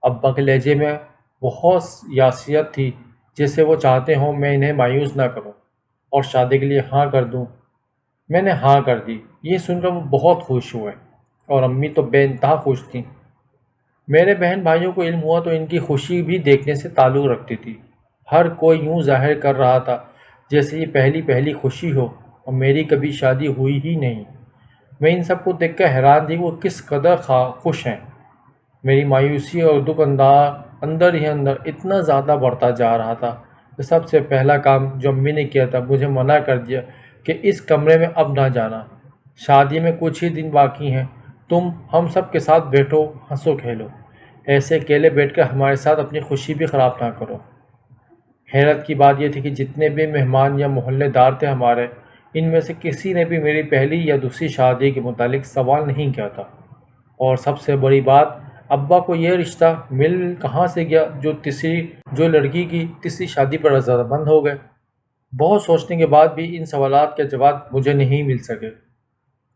ابا کے لہجے میں بہت یاسیت تھی، جیسے وہ چاہتے ہوں میں انہیں مایوس نہ کروں اور شادی کے لیے ہاں کر دوں۔ میں نے ہاں کر دی۔ یہ سن کر وہ بہت خوش ہوئے، اور امی تو بے انتہا خوش تھیں۔ میرے بہن بھائیوں کو علم ہوا تو ان کی خوشی بھی دیکھنے سے تعلق رکھتی تھی۔ ہر کوئی یوں ظاہر کر رہا تھا جیسے یہ پہلی خوشی ہو، اور میری کبھی شادی ہوئی ہی نہیں۔ میں ان سب کو دیکھ کر حیران تھی کہ وہ کس قدر خوش ہیں۔ میری مایوسی اور دکھ اندر ہی اندر اتنا زیادہ بڑھتا جا رہا تھا کہ سب سے پہلا کام جو امی نے کیا تھا، مجھے منع کر دیا کہ اس کمرے میں اب نہ جانا، شادی میں کچھ ہی دن باقی ہیں، تم ہم سب کے ساتھ بیٹھو، ہنسو کھیلو، ایسے اکیلے بیٹھ کر ہمارے ساتھ اپنی خوشی بھی خراب نہ کرو۔ حیرت کی بات یہ تھی کہ جتنے بھی مہمان یا محلے دار تھے ہمارے، ان میں سے کسی نے بھی میری پہلی یا دوسری شادی کے متعلق سوال نہیں کیا تھا، اور سب سے بڑی بات، ابا کو یہ رشتہ مل کہاں سے گیا جو لڑکی کی تیسری شادی پر رضامند ہو گئے۔ بہت سوچنے کے بعد بھی ان سوالات کے جواب مجھے نہیں مل سکے،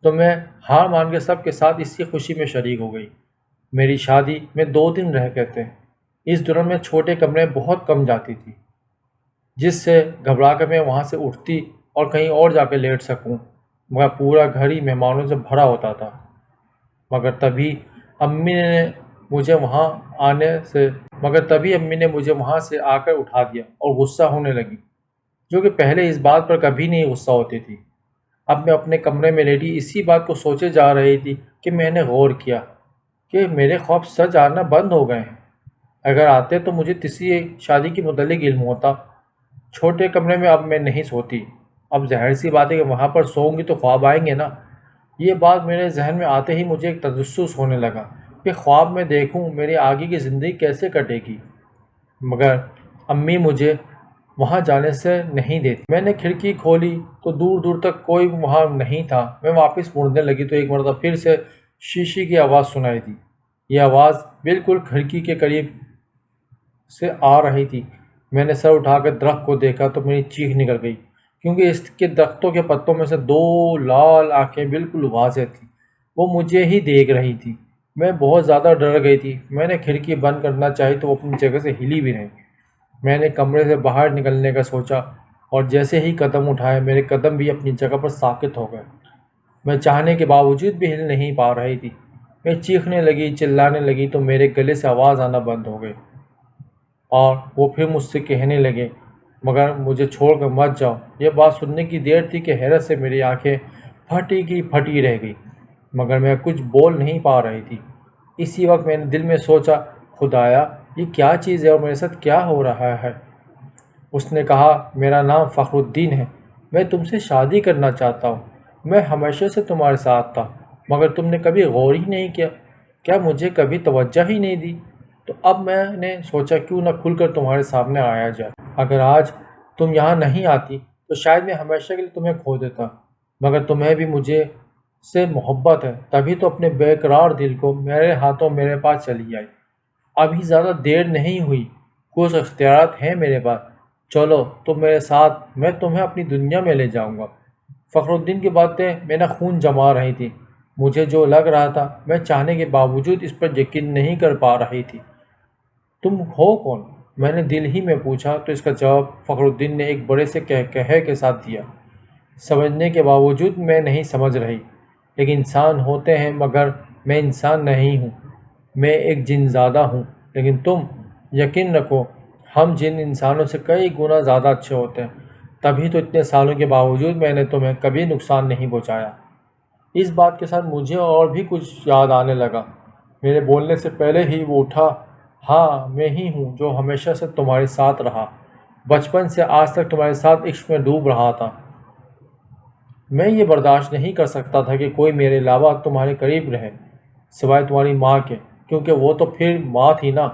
تو میں ہار مان کے سب کے ساتھ اسی خوشی میں شریک ہو گئی۔ میری شادی میں 2 دن رہ گئے تھے۔ اس دوران میں چھوٹے کمرے بہت کم جاتی تھی، جس سے گھبرا کر میں وہاں سے اٹھتی اور کہیں اور جا کے لیٹ سکوں، مگر پورا گھر ہی مہمانوں سے بھرا ہوتا تھا۔ مگر تبھی امی نے مجھے وہاں سے آ کر اٹھا دیا اور غصہ ہونے لگی، جو کہ پہلے اس بات پر کبھی نہیں غصہ ہوتی تھی۔ اب میں اپنے کمرے میں لیٹی اسی بات کو سوچے جا رہی تھی کہ میں نے غور کیا کہ میرے خواب سچ آنا بند ہو گئے ہیں۔ اگر آتے تو مجھے تیسری شادی کے متعلق علم ہوتا۔ چھوٹے کمرے میں اب میں نہیں سوتی، اب ظاہر سی بات ہے کہ وہاں پر سوؤں گی تو خواب آئیں گے نا۔ یہ بات میرے ذہن میں آتے ہی مجھے ایک تجسس ہونے لگا کہ خواب میں دیکھوں میری آگے کی زندگی کیسے کٹے گی، مگر امی مجھے وہاں جانے سے نہیں دیتی۔ میں نے کھڑکی کھولی تو دور دور تک کوئی وہاں نہیں تھا۔ میں واپس مڑنے لگی تو ایک مرتبہ پھر سے شیشے کی آواز سنائی دی۔ یہ آواز بالکل کھڑکی کے قریب سے آ رہی تھی۔ میں نے سر اٹھا کر درخت کو دیکھا تو میری چیخ نکل گئی، کیونکہ اس کے درختوں کے پتوں میں سے 2 لال آنکھیں بالکل واضح تھیں، وہ مجھے ہی دیکھ رہی تھی۔ میں بہت زیادہ ڈر گئی تھی۔ میں نے کھڑکی بند کرنا چاہی تو وہ اپنی جگہ سے ہلی بھی نہیں۔ میں نے کمرے سے باہر نکلنے کا سوچا، اور جیسے ہی قدم اٹھائے میرے قدم بھی اپنی جگہ پر ساکت ہو گئے۔ میں چاہنے کے باوجود بھی ہل نہیں پا رہی تھی۔ میں چیخنے لگی، چلانے لگی تو میرے گلے سے آواز آنا بند ہو گئی، اور وہ پھر مجھ سے کہنے لگے، مگر مجھے چھوڑ کر مت جاؤ۔ یہ بات سننے کی دیر تھی کہ حیرت سے میری آنکھیں پھٹی کی پھٹی رہ گئی۔ مگر میں کچھ بول نہیں پا رہی تھی۔ اسی وقت میں نے دل میں سوچا، خدایا یہ کیا چیز ہے اور میرے ساتھ کیا ہو رہا ہے؟ اس نے کہا، میرا نام فخر الدین ہے، میں تم سے شادی کرنا چاہتا ہوں۔ میں ہمیشہ سے تمہارے ساتھ تھا مگر تم نے کبھی غور ہی نہیں کیا، کیا مجھے کبھی توجہ ہی نہیں دی؟ تو اب میں نے سوچا کیوں نہ کھل کر تمہارے سامنے آیا جائے۔ اگر آج تم یہاں نہیں آتی تو شاید میں ہمیشہ کے لیے تمہیں کھو دیتا، مگر تمہیں بھی مجھے سے محبت ہے، تبھی تو اپنے بے قرار دل کو میرے ہاتھوں میرے پاس چلی آئی۔ ابھی زیادہ دیر نہیں ہوئی، کچھ اختیارات ہیں میرے پاس، چلو تم میرے ساتھ، میں تمہیں اپنی دنیا میں لے جاؤں گا۔ فخر الدین کی باتیں میرا خون جما رہی تھی، مجھے جو لگ رہا تھا میں چاہنے کے باوجود اس پر یقین نہیں کر پا رہی تھی۔ تم ہو کون؟ میں نے دل ہی میں پوچھا تو اس کا جواب فخر الدین نے ایک بڑے سے کہے کے ساتھ دیا۔ سمجھنے کے باوجود میں نہیں سمجھ رہی، ایک انسان ہوتے ہیں مگر میں انسان نہیں ہوں، میں ایک جن زادہ ہوں، لیکن تم، یقین رکھو ہم جن انسانوں سے کئی گنا زیادہ اچھے ہوتے ہیں، تبھی تو اتنے سالوں کے باوجود میں نے تمہیں کبھی نقصان نہیں پہنچایا۔ اس بات کے ساتھ مجھے اور بھی کچھ یاد آنے لگا۔ میرے بولنے سے پہلے ہی وہ اٹھا، ہاں میں ہی ہوں جو ہمیشہ سے تمہارے ساتھ رہا، بچپن سے آج تک تمہارے ساتھ عشق میں ڈوب رہا تھا۔ میں یہ برداشت نہیں کر سکتا تھا کہ کوئی میرے علاوہ تمہارے قریب رہے، سوائے تمہاری ماں کے، کیونکہ وہ تو پھر ماں تھی نا۔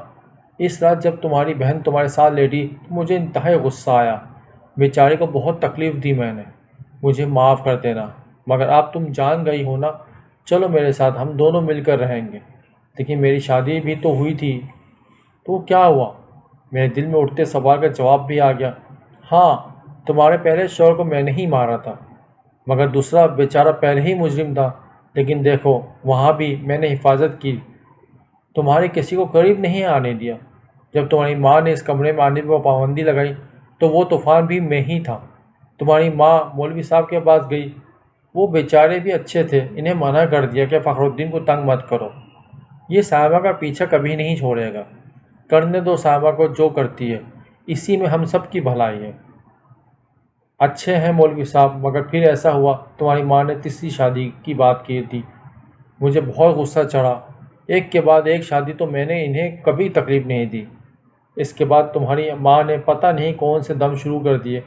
اس رات جب تمہاری بہن تمہارے ساتھ لیٹی تو مجھے انتہائی غصہ آیا، بیچارے کو بہت تکلیف دی میں نے، مجھے معاف کر دینا، مگر اب تم جان گئی ہو نا، چلو میرے ساتھ، ہم دونوں مل کر رہیں گے۔ لیکن میری شادی بھی تو ہوئی تھی، تو کیا ہوا؟ میرے دل میں اٹھتے سوال کا جواب بھی آ گیا، ہاں تمہارے پہلے شوہر کو میں نے ہی مارا تھا، مگر دوسرا بیچارہ پہلے ہی مجرم تھا، لیکن دیکھو وہاں بھی میں نے حفاظت کی، تمہارے کسی کو قریب نہیں آنے دیا۔ جب تمہاری ماں نے اس کمرے میں آنے پر پابندی لگائی تو وہ طوفان بھی میں ہی تھا۔ تمہاری ماں مولوی صاحب کے پاس گئی، وہ بیچارے بھی اچھے تھے، انہیں منع کر دیا کہ فخر الدین کو تنگ مت کرو، یہ صاحبہ کا پیچھا کبھی نہیں چھوڑے گا، کرنے دو صاحبہ کو جو کرتی ہے، اسی میں ہم سب کی بھلائی ہے۔ اچھے ہیں مولوی صاحب، مگر پھر ایسا ہوا، تمہاری ماں نے تیسری شادی کی بات کی تھی، مجھے بہت غصہ چڑھا، ایک کے بعد ایک شادی تو میں نے انہیں کبھی تکلیف نہیں دی، اس کے بعد تمہاری ماں نے پتہ نہیں کون سے دم شروع کر دیے،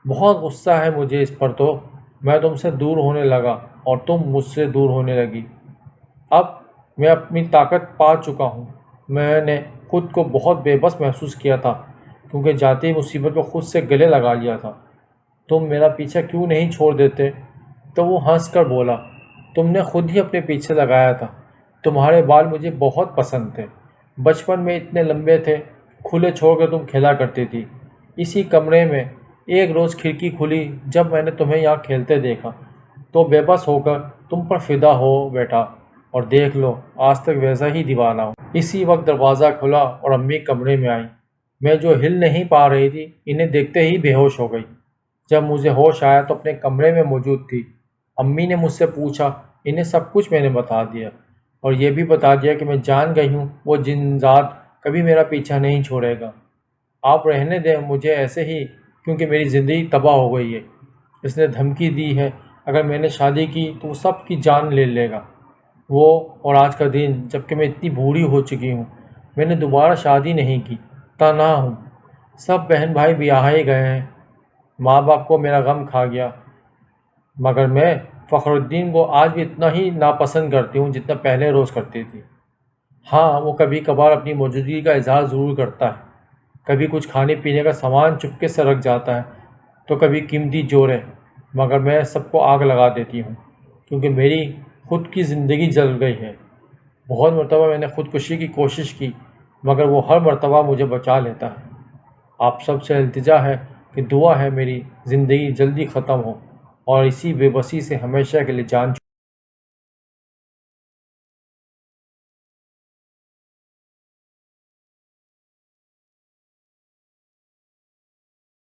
بہت غصہ ہے مجھے اس پر، تو میں تم سے دور ہونے لگا اور تم مجھ سے دور ہونے لگی۔ اب میں اپنی طاقت پا چکا ہوں، میں نے خود کو بہت بے بس محسوس کیا تھا کیونکہ جاتی مصیبت کو خود سے گلے لگا لیا تھا۔ تم میرا پیچھا کیوں نہیں چھوڑ دیتے؟ تو وہ ہنس کر بولا، تم نے خود ہی اپنے پیچھے لگایا تھا، تمہارے بال مجھے بہت پسند تھے، بچپن میں اتنے لمبے تھے، کھلے چھوڑ کر تم کھیلا کرتی تھی اسی کمرے میں۔ ایک روز کھڑکی کھلی جب میں نے تمہیں یہاں کھیلتے دیکھا تو بے بس ہو کر تم پر فدا ہو بیٹھا، اور دیکھ لو آج تک ویسا ہی دیوانہ ہوں۔ اسی وقت دروازہ کھلا اور امی کمرے میں آئی، میں جو ہل نہیں پا رہی تھی انہیں دیکھتے ہی بے ہوش ہو گئی۔ جب مجھے ہوش آیا تو اپنے کمرے میں موجود تھی۔ امی نے مجھ سے پوچھا، انہیں سب کچھ میں نے بتا دیا، اور یہ بھی بتا دیا کہ میں جان گئی ہوں وہ جن ذات کبھی میرا پیچھا نہیں چھوڑے گا۔ آپ رہنے دیں مجھے ایسے ہی، کیونکہ میری زندگی تباہ ہو گئی ہے۔ اس نے دھمکی دی ہے اگر میں نے شادی کی تو وہ سب کی جان لے لے گا۔ وہ اور آج کا دن جب کہ میں اتنی بوڑھی ہو چکی ہوں، میں نے دوبارہ شادی نہیں کی، تنہا ہوں، سب بہن بھائی بیاہے گئے ہیں، ماں باپ کو میرا غم کھا گیا، مگر میں فخر الدین کو آج بھی اتنا ہی ناپسند کرتی ہوں جتنا پہلے روز کرتی تھی۔ ہاں وہ کبھی کبھار اپنی موجودگی کا اظہار ضرور کرتا ہے، کبھی کچھ کھانے پینے کا سامان چپکے سے رکھ جاتا ہے، تو کبھی قیمتی جوڑے، مگر میں سب کو آگ لگا دیتی ہوں کیونکہ میری خود کی زندگی جل گئی ہے۔ بہت مرتبہ میں نے خودکشی کی کوشش کی مگر وہ ہر مرتبہ مجھے بچا لیتا ہے۔ آپ سب سے التجا ہے کہ دعا ہے میری زندگی جلدی ختم ہو اور اسی بے بسی سے ہمیشہ کے لیے جان